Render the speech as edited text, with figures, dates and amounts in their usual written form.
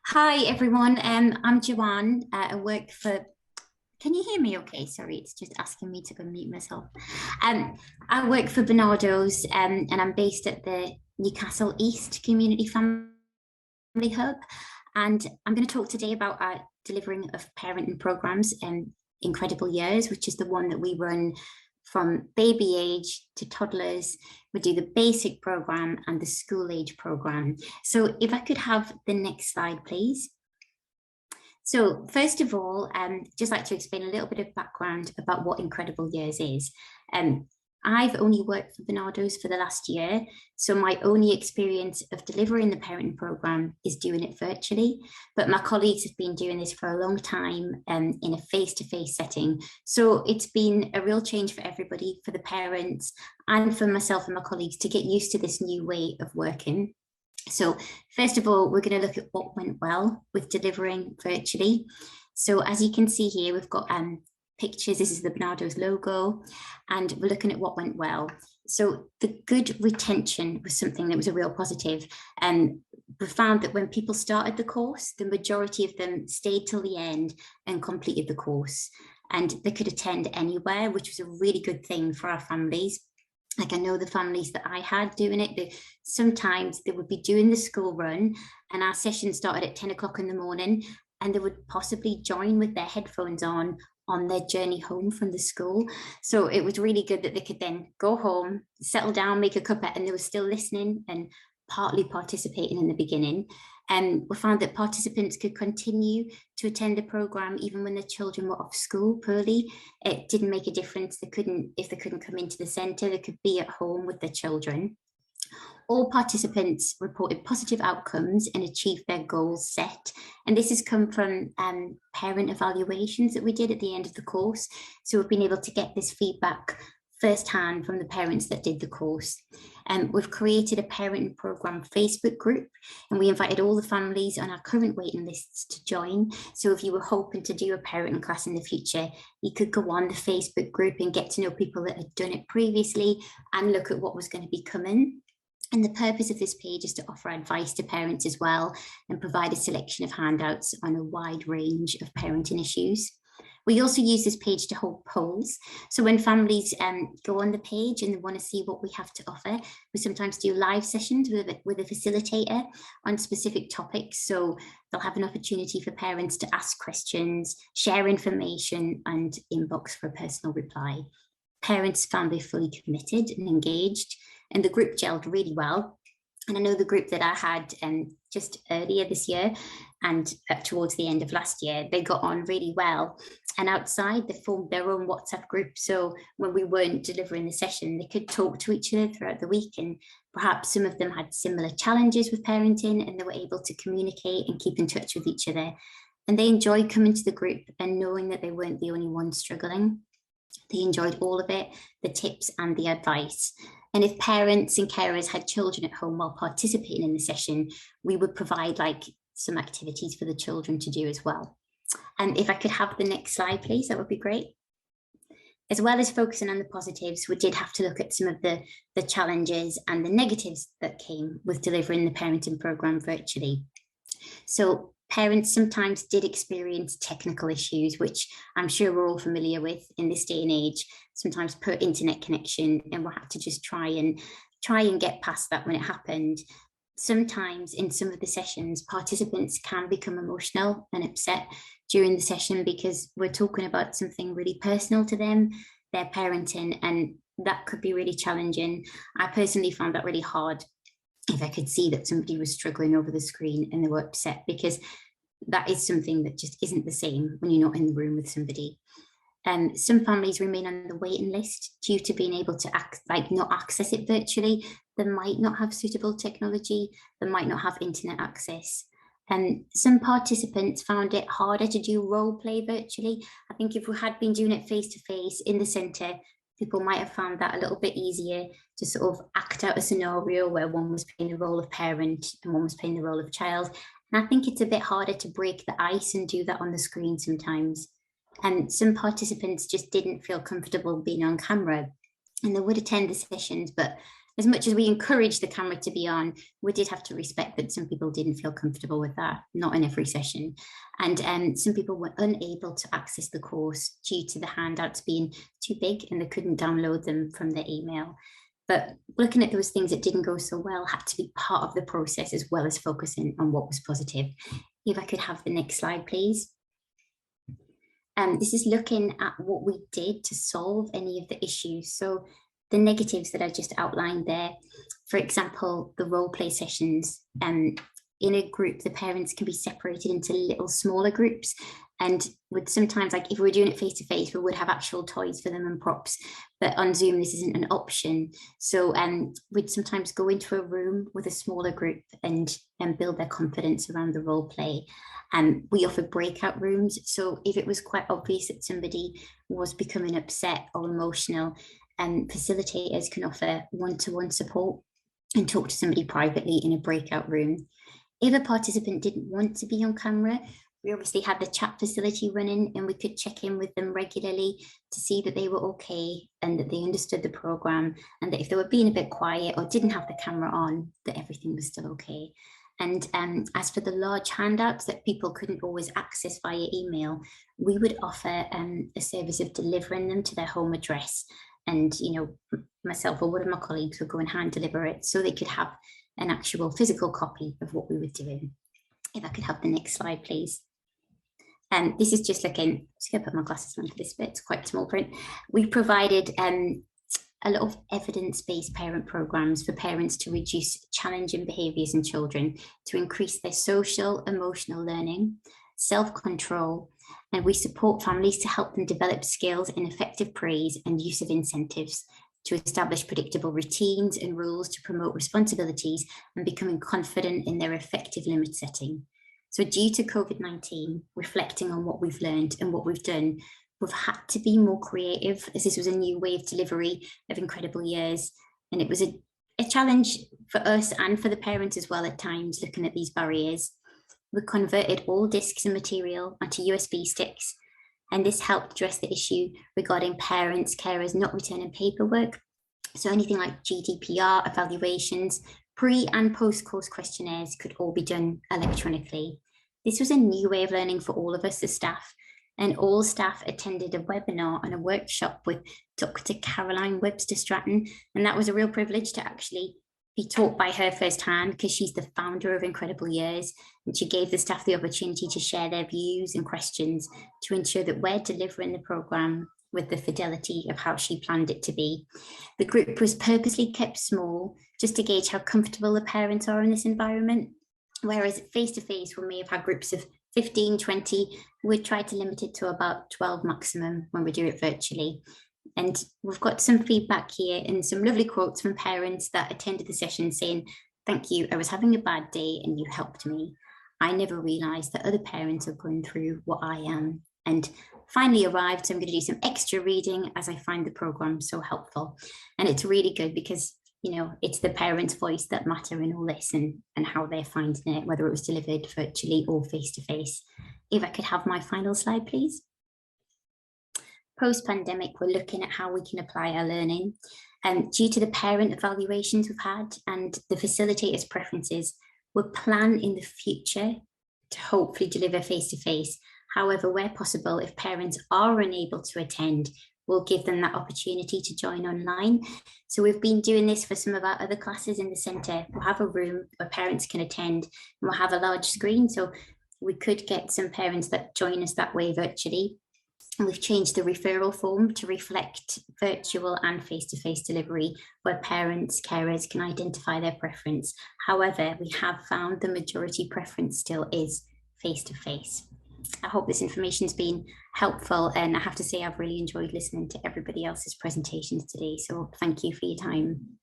Hi everyone, I'm Joanne. I work for. Can you hear me? Okay, sorry, it's just asking me to unmute myself. Um, I work for Barnardo's, and I'm based at the Newcastle East Community Family Hub. And I'm going to talk today about our delivering of parenting programs, Incredible Years, which is the one that we run from baby age to toddlers. We do the basic program and the school age program. So if I could have the next slide, please. So first of all, just like to explain a little bit of background about what Incredible Years is. Um, I've only worked for Barnardo's for the last year, so my only experience of delivering the parenting program is doing it virtually. But my colleagues have been doing this for a long time in a face-to-face setting. So it's been a real change for everybody, for the parents and for myself and my colleagues to get used to this new way of working. So first of all, we're going to look at what went well with delivering virtually. So as you can see here, we've got pictures. This is the Barnardo's logo, and we're looking at what went well. So the good retention was something that was a real positive. And we found that when people started the course, the majority of them stayed till the end and completed the course. And they could attend anywhere, which was a really good thing for our families. Like I know the families that I had doing it, sometimes they would be doing the school run and our session started at 10 o'clock in the morning, and they would possibly join with their headphones on their journey home from the school. So it was really good that they could then go home, settle down, make a cuppa, and they were still listening and partly participating in the beginning. And we found that participants could continue to attend the program even when the children were off school poorly. It didn't make a difference. If they couldn't come into the centre, they could be at home with their children. All participants reported positive outcomes and achieved their goals set. And this has come from parent evaluations that we did at the end of the course. So we've been able to get this feedback firsthand from the parents that did the course. We've created a parenting program Facebook group, and we invited all the families on our current waiting lists to join. So if you were hoping to do a parenting class in the future, you could go on the Facebook group and get to know people that had done it previously and look at what was going to be coming. And the purpose of this page is to offer advice to parents as well and provide a selection of handouts on a wide range of parenting issues. We also use this page to hold polls. So when families go on the page and they want to see what we have to offer, we sometimes do live sessions with a facilitator on specific topics. So they'll have an opportunity for parents to ask questions, share information, and inbox for a personal reply. Parents found they fully committed and engaged, and the group gelled really well. And I know the group that I had just earlier this year and towards the end of last year, they got on really well. And outside, they formed their own WhatsApp group. So when we weren't delivering the session, they could talk to each other throughout the week. And perhaps some of them had similar challenges with parenting, and they were able to communicate and keep in touch with each other. And they enjoyed coming to the group and knowing that they weren't the only ones struggling. They enjoyed all of it, the tips and the advice. And if parents and carers had children at home while participating in the session, we would provide like some activities for the children to do as well. And if I could have the next slide, please, that would be great. As well as focusing on the positives, we did have to look at some of the challenges and the negatives that came with delivering the parenting program virtually. So parents sometimes did experience technical issues, which I'm sure we're all familiar with in this day and age, sometimes poor internet connection, and we'll have to just try and get past that when it happened. Sometimes in some of the sessions, participants can become emotional and upset during the session because we're talking about something really personal to them, their parenting, and that could be really challenging. I personally found that really hard if I could see that somebody was struggling over the screen and they were upset, because that is something that just isn't the same when you're not in the room with somebody. Some families remain on the waiting list due to being able to not access it virtually. They might not have suitable technology. They might not have internet access. And some participants found it harder to do role play virtually. I think if we had been doing it face to face in the centre, people might have found that a little bit easier to sort of act out a scenario where one was playing the role of parent and one was playing the role of child. And I think it's a bit harder to break the ice and do that on the screen sometimes. And some participants just didn't feel comfortable being on camera, and they would attend the sessions, but as much as we encouraged the camera to be on, we did have to respect that some people didn't feel comfortable with that, not in every session. And some people were unable to access the course due to the handouts being too big and they couldn't download them from their email. But looking at those things that didn't go so well had to be part of the process as well as focusing on what was positive. If I could have the next slide, please. This is looking at what we did to solve any of the issues. So the negatives that I just outlined there, for example, the role play sessions, in a group, the parents can be separated into little smaller groups. And would sometimes, like if we were doing it face to face, we would have actual toys for them and props. But on Zoom, this isn't an option. So we'd sometimes go into a room with a smaller group and build their confidence around the role play. We offer breakout rooms. So if it was quite obvious that somebody was becoming upset or emotional, facilitators can offer one-to-one support and talk to somebody privately in a breakout room. If a participant didn't want to be on camera, we obviously had the chat facility running and we could check in with them regularly to see that they were okay and that they understood the program, and that if they were being a bit quiet or didn't have the camera on, that everything was still okay. And as for the large handouts that people couldn't always access via email, we would offer a service of delivering them to their home address. And, you know, myself or one of my colleagues would go and hand deliver it so they could have an actual physical copy of what we were doing. If I could have the next slide, please. This is just looking, I'm just going to put my glasses on for this bit, it's quite small print. We provided a lot of evidence-based parent programs for parents to reduce challenging behaviours in children, to increase their social, emotional learning, self-control, and we support families to help them develop skills in effective praise and use of incentives, to establish predictable routines and rules to promote responsibilities and becoming confident in their effective limit setting. So due to COVID-19, reflecting on what we've learned and what we've done, we've had to be more creative, as this was a new way of delivery of incredible years. And it was a challenge for us and for the parents as well at times, looking at these barriers. We converted all discs and material onto USB sticks, and this helped address the issue regarding parents, carers not returning paperwork. So anything like GDPR evaluations, pre and post course questionnaires could all be done electronically. This was a new way of learning for all of us as staff, and all staff attended a webinar and a workshop with Dr. Caroline Webster Stratton, and that was a real privilege to actually be taught by her firsthand, because she's the founder of Incredible Years, and she gave the staff the opportunity to share their views and questions to ensure that we're delivering the programme with the fidelity of how she planned it to be. The group was purposely kept small just to gauge how comfortable the parents are in this environment, whereas face-to-face, we may have had groups of 15, 20, we'd try to limit it to about 12 maximum when we do it virtually. And we've got some feedback here and some lovely quotes from parents that attended the session saying, "Thank you, I was having a bad day and you helped me. I never realised that other parents are going through what I am." And finally arrived, so I'm going to do some extra reading as I find the programme so helpful. And it's really good because, you know, it's the parents' voice that matter in all this, and how they're finding it, whether it was delivered virtually or face-to-face. If I could have my final slide, please. Post-pandemic, we're looking at how we can apply our learning. Due to the parent evaluations we've had and the facilitators' preferences, we'll plan in the future to hopefully deliver face-to-face. However, where possible, if parents are unable to attend, we'll give them that opportunity to join online. So we've been doing this for some of our other classes in the centre. We'll have a room where parents can attend, and we'll have a large screen. So we could get some parents that join us that way virtually. And we've changed the referral form to reflect virtual and face-to-face delivery, where parents, carers can identify their preference. However, we have found the majority preference still is face-to-face. I hope this information's been helpful, and I have to say I've really enjoyed listening to everybody else's presentations today. So thank you for your time.